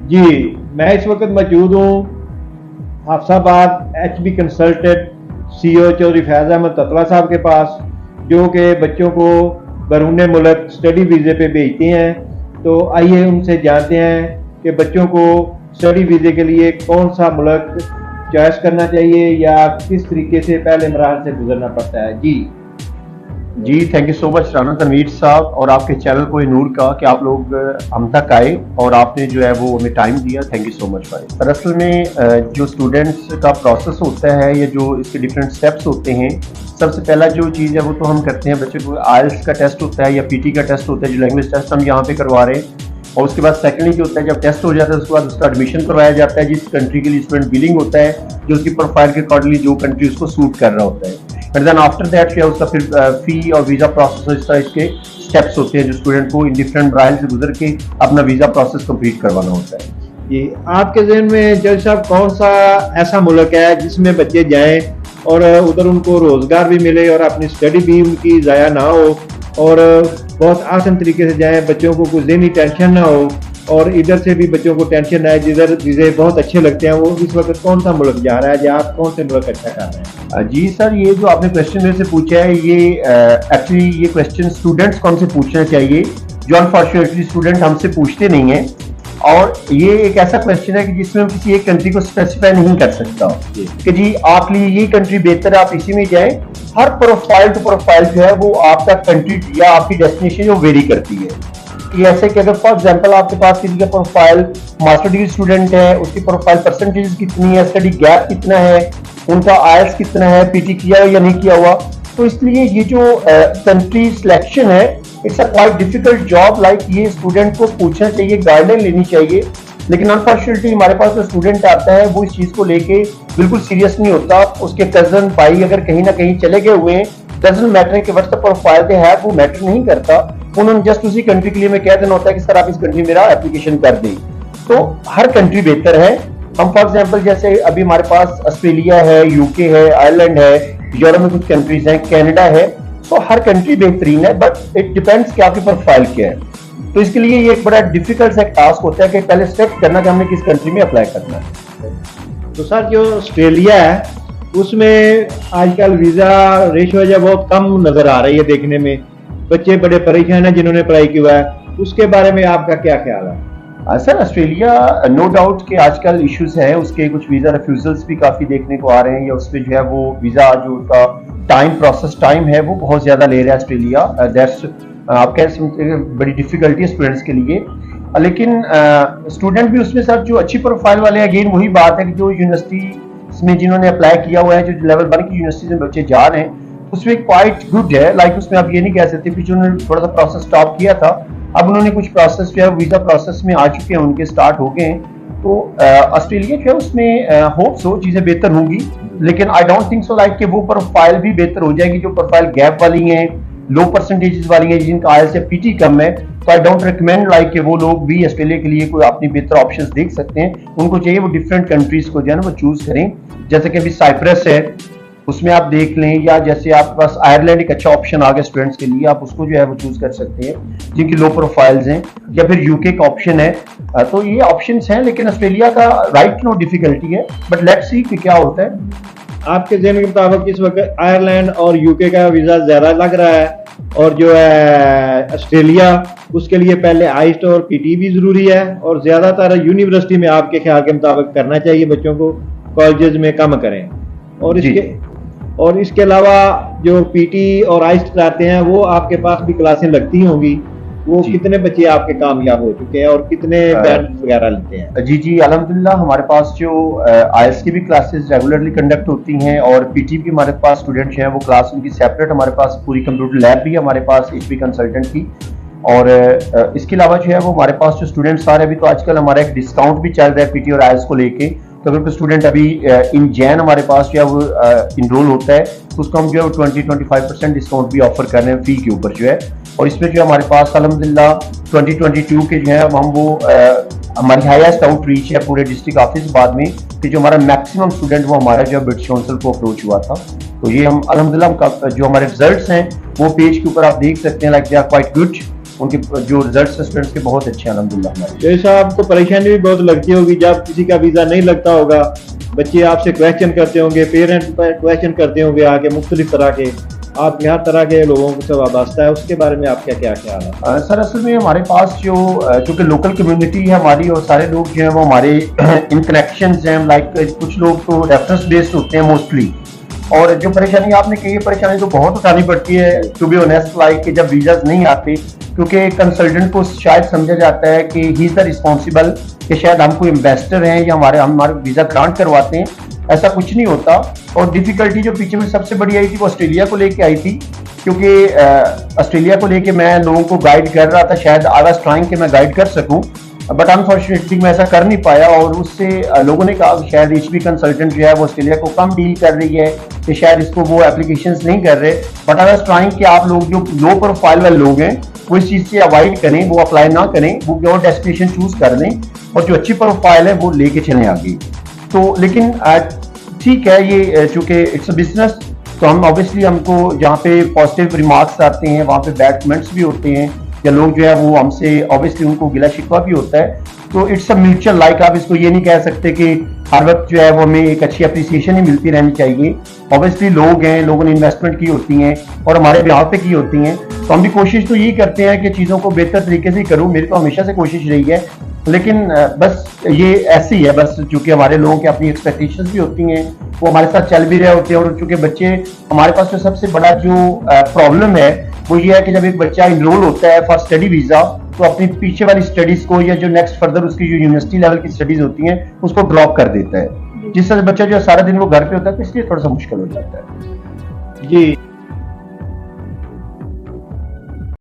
जी, मैं इस वक्त मौजूद हूँ Hafizabad HB consultant CEO Chaudhary फैज़ अहमद ततला साहब के पास, जो कि बच्चों को बैरून मुल्क स्टडी वीज़े पे भेजते हैं। तो आइए उनसे जानते हैं कि बच्चों को स्टडी वीज़े के लिए कौन सा मुल्क चॉइस करना चाहिए या किस तरीके से पहले मराहल से गुजरना पड़ता है। जी thank you so much Rana Tanveer साहब और आपके चैनल को नूर का कि आप लोग हम तक आए और आपने जो है वो हमें टाइम दिया। थैंक यू सो मच भाई। दरअसल में जो स्टूडेंट्स का प्रोसेस होता है या जो इसके डिफरेंट स्टेप्स होते हैं, सबसे पहला जो चीज़ है वो तो हम करते हैं, बच्चे को आइल्स का टेस्ट होता है या PT का टेस्ट होता है, जो लैंग्वेज टेस्ट हम यहाँ पे करवा रहे हैं। और उसके बाद सेकेंडली जो होता है, जब टेस्ट हो जाता है उसके बाद उसका एडमिशन करवाया जाता है जिस कंट्री के लिए स्टूडेंट बिलिंग होता है, जो उसकी प्रोफाइल के अकॉर्डिंगली जो कंट्री उसको सूट कर रहा होता है। एंड देन आफ्टर दैट जो है उसका फिर फी और वीज़ा प्रोसेस, इस तरह इसके स्टेप्स होते हैं जो स्टूडेंट को इन डिफरेंट मराहल से गुजर के अपना वीज़ा प्रोसेस कंप्लीट करवाना होता है। ये आपके ज़हन में जज साहब कौन सा ऐसा मुल्क है जिसमें बच्चे जाएं और उधर उनको रोज़गार भी मिले और अपनी स्टडी भी उनकी ज़ाया ना हो और बहुत आसान तरीके से जाएं, बच्चों को कोई ज़हनी टेंशन ना हो और इधर से भी बच्चों को टेंशन ना है, जिधर चीज़ें बहुत अच्छे लगते हैं, वो इस वक्त कौन सा मुल्क जा रहा है या आप कौन से मुल्क अच्छा कर रहे हैं? जी सर, ये जो आपने क्वेश्चन मेरे से पूछा है ये एक्चुअली ये क्वेश्चन स्टूडेंट्स को हमसे पूछना चाहिए, जो अनफॉर्चुनेटली स्टूडेंट हमसे पूछते नहीं हैं। और ये एक ऐसा क्वेश्चन है कि जिसमें हम किसी एक कंट्री को स्पेसिफाई नहीं कर सकता कि जी आप लिए ये कंट्री बेहतर है, आप इसी में जाएं। हर प्रोफाइल टू प्रोफाइल जो है वो आपका कंट्री या आपकी डेस्टिनेशन जो वेरी करती है। कि ऐसे कि अगर फॉर एग्जांपल आपके पास किसी का प्रोफाइल मास्टर डिग्री स्टूडेंट है, उसकी प्रोफाइल परसेंटेज कितनी है, स्टडी गैप कितना है, उनका IELTS कितना है, PT किया हुआ या नहीं किया हुआ, तो इसलिए ये जो कंट्री सिलेक्शन है it's a quite difficult job. Like ये स्टूडेंट को पूछना चाहिए, गाइडलाइन लेनी चाहिए। लेकिन अनफॉर्चुनेटली हमारे पास जो स्टूडेंट आता है वो इस चीज़ को लेके बिल्कुल सीरियस नहीं होता। उसके कजन भाई अगर कहीं ना कहीं चले गए हुए हैं, डजंट मैटर कि what's the profile they have, वो मैटर नहीं करता। उन्होंने जस्ट उसी कंट्री के लिए मैं कह देना होता है कि सर आप इस कंट्री मेरा एप्लीकेशन कर दें। तो हर कंट्री बेहतर है। हम फॉर एग्जांपल जैसे अभी हमारे पास ऑस्ट्रेलिया है, UK है, आयरलैंड है, यूरोप में कुछ कंट्रीज हैं, कनाडा है, तो हर कंट्री बेहतरीन है, बट इट डिपेंड्स कि आपकी प्रोफाइल क्या है। तो इसके लिए ये एक बड़ा डिफिकल्ट सा टास्क होता है कि पहले सेलेक्ट करना कि हमने किस कंट्री में अप्लाई करना है। तो सर जो ऑस्ट्रेलिया है उसमें आजकल वीज़ा रेशो जो बहुत कम नज़र आ रही है देखने में, बच्चे बड़े परेशान हैं जिन्होंने अप्लाई किया है, उसके बारे में आपका क्या ख्याल है? सर ऑस्ट्रेलिया नो डाउट के आजकल इश्यूज हैं, उसके कुछ वीज़ा रिफ्यूजल्स भी काफ़ी देखने को आ रहे हैं, या उसमें जो है वो वीज़ा जो उसका प्रोसेस टाइम है वो बहुत ज़्यादा ले रहा है ऑस्ट्रेलिया। दैट्स आप कह सकते हैं बड़ी डिफिकल्टी है स्टूडेंट्स के लिए। लेकिन स्टूडेंट भी उसमें सर जो अच्छी प्रोफाइल वाले, अगेन वही बात है कि जो यूनिवर्सिटी में जिन्होंने अप्लाई किया हुआ है, जो लेवल 1 की यूनिवर्सिटी में बच्चे जा रहे हैं उसमें क्वाइट गुड है। लाइक उसमें आप ये नहीं कह सकते कि उन्होंने थोड़ा सा प्रोसेस स्टॉप किया था, अब उन्होंने कुछ प्रोसेस जो है वीज़ा प्रोसेस में आ चुके हैं, उनके स्टार्ट हो गए हैं। तो ऑस्ट्रेलिया जो है उसमें होप्स हो चीज़ें बेहतर होंगी, लेकिन I don't think so like कि वो प्रोफाइल भी बेहतर हो जाएगी जो प्रोफाइल गैप वाली हैं, लो परसेंटेजेस वाली हैं, जिनका IELTS या PT कम है। तो आई डोंट रिकमेंड लाइक कि वो लोग भी ऑस्ट्रेलिया के लिए कोई अपनी बेहतर ऑप्शंस देख सकते हैं। उनको चाहिए वो डिफरेंट कंट्रीज को जो है ना वो चूज करें, जैसे कि अभी साइप्रस है उसमें आप देख लें, या जैसे आपके पास आयरलैंड एक अच्छा ऑप्शन आ गया स्टूडेंट्स के लिए, आप उसको जो है वो चूज कर सकते हैं जिनकी लो प्रोफाइल्स हैं, या फिर UK का ऑप्शन है। तो ये ऑप्शंस हैं, लेकिन ऑस्ट्रेलिया का राइट नो डिफिकल्टी है, बट लेट्स सी कि क्या होता है। आपके ज़हन के मुताबिक इस वक्त आयरलैंड और UK का वीज़ा ज़्यादा लग रहा है, और जो है ऑस्ट्रेलिया उसके लिए पहले IELTS और PT भी ज़रूरी है, और ज़्यादातर यूनिवर्सिटी में आपके ख्याल के मुताबिक करना चाहिए बच्चों को, कॉलेजेस में कम करें। और इसके अलावा जो PT और IELTS कराते हैं वो आपके पास भी क्लासें लगती होंगी, वो कितने बच्चे आपके कामयाब हो चुके हैं और कितने बैच वगैरह लेते हैं? जी अल्हम्दुलिल्लाह हमारे पास जो IELTS की भी क्लासेस रेगुलरली कंडक्ट होती हैं, और PT भी हमारे पास स्टूडेंट्स हैं, वो क्लास उनकी सेपरेट, हमारे पास पूरी कंप्यूटर लैब भी है हमारे पास HB कंसल्टेंट की। और इसके अलावा जो है वो हमारे पास जो स्टूडेंट्स आ रहे हैं, अभी तो आजकल हमारा एक डिस्काउंट भी चल रहा है PT और IELTS को लेके। तो अगर कोई स्टूडेंट अभी इन जैन हमारे पास जो है वो इनरोल होता है तो उसको हम जो है 20-25% डिस्काउंट भी ऑफर कर रहे हैं फी के ऊपर जो है। और इसमें जो हमारे पास अल्हम्दुलिल्लाह 2022 के जो है हम वो हमारी हाईएस्ट आउटरीच है पूरे डिस्ट्रिक्ट ऑफिस बाद में, कि जो हमारा मैक्सिमम स्टूडेंट वो हमारा जो ब्रिटिश काउंसिल को अप्रोच हुआ था। तो ये हम अल्हम्दुलिल्लाह जो हमारे रिजल्ट्स हैं वो पेज के ऊपर आप देख सकते हैं, like they are quite good. उनके जो रिजल्ट स्टूडेंट्स के बहुत अच्छे हैं अल्हम्दुलिल्लाह हमारे। जैसा आपको परेशानी भी बहुत लगती होगी जब किसी का वीज़ा नहीं लगता होगा, बच्चे आपसे क्वेश्चन करते होंगे, पेरेंट क्वेश्चन करते होंगे आके मुख्तलिफ तरह के, आप हर तरह के लोगों से वाबस्ता है, उसके बारे में आपका क्या ख्याल है? सर असल में हमारे पास जो चूँकि लोकल कम्युनिटी है हमारी और सारे लोग जो हैं वो हमारे इन कनेक्शंस हैं, लाइक कुछ लोग तो रेफरेंस बेस्ड होते हैं मोस्टली। और जो परेशानी आपने कही है, परेशानी तो बहुत उठानी पड़ती है टू बी ऑनेस्ट, लाइक कि जब वीज़ाज नहीं आते, क्योंकि कंसल्टेंट को शायद समझा जाता है कि ही इज़ द रिस्पॉन्सिबल, कि शायद हम कोई इन्वेस्टर हैं या हमारे वीज़ा ग्रांट करवाते हैं। ऐसा कुछ नहीं होता। और डिफिकल्टी जो पीछे में सबसे बड़ी आई थी वो ऑस्ट्रेलिया को लेके आई थी, क्योंकि ऑस्ट्रेलिया को लेके मैं लोगों को गाइड कर रहा था, शायद आई वाज ट्राइंग कि मैं गाइड कर सकूं, बट अनफॉर्चुनेटली मैं ऐसा कर नहीं पाया। और उससे लोगों ने कहा कि शायद एचबी कंसल्टेंट जो है वो ऑस्ट्रेलिया को कम डील कर रही है, कि शायद इसको वो एप्लीकेशंस नहीं कर रहे। बट आई वाज ट्राइंग कि आप लोग जो लो प्रोफाइल वाले लोग हैं वो इस चीज़ से अवॉइड करें, वो अप्लाई ना करें, वो और डेस्टिनेशन चूज कर लें, और जो अच्छी प्रोफाइल है वो लेके चलें आगे। तो लेकिन ठीक है, ये चूँकि इट्स अ बिजनेस, तो हम ऑब्वियसली हमको जहाँ पे पॉजिटिव रिमार्क्स आते हैं वहाँ पे बैड कमेंट्स भी होते हैं, या लोग जो है वो हमसे ऑब्वियसली उनको गिला शिकवा भी होता है। तो इट्स अ म्यूचुअल, लाइक आप इसको ये नहीं कह सकते कि हर वक्त जो है वो हमें एक अच्छी अप्रिसिएशन ही मिलती रहनी चाहिए। ऑब्वियसली लोग हैं, लोगों ने इन्वेस्टमेंट की होती हैं और हमारे बिहार पे की होती हैं, तो हम भी कोशिश तो यही करते हैं कि चीज़ों को बेहतर तरीके से करूँ। मेरी तो हमेशा से कोशिश रही है, लेकिन बस ये ऐसी है, बस चूंकि हमारे लोगों की अपनी एक्सपेक्टेशंस भी होती हैं, वो हमारे साथ चल भी रहे होते हैं। और चूंकि बच्चे, हमारे पास जो सबसे बड़ा जो प्रॉब्लम है वो ये है कि जब एक बच्चा इनरोल होता है फॉर स्टडी वीज़ा, तो अपनी पीछे वाली स्टडीज को या जो नेक्स्ट फर्दर उसकी जो यूनिवर्सिटी लेवल की स्टडीज होती हैं उसको ड्रॉप कर देता है, जिससे बच्चा जो सारा दिन वो घर पे होता है, तो इसलिए थोड़ा सा मुश्किल हो जाता है। जी।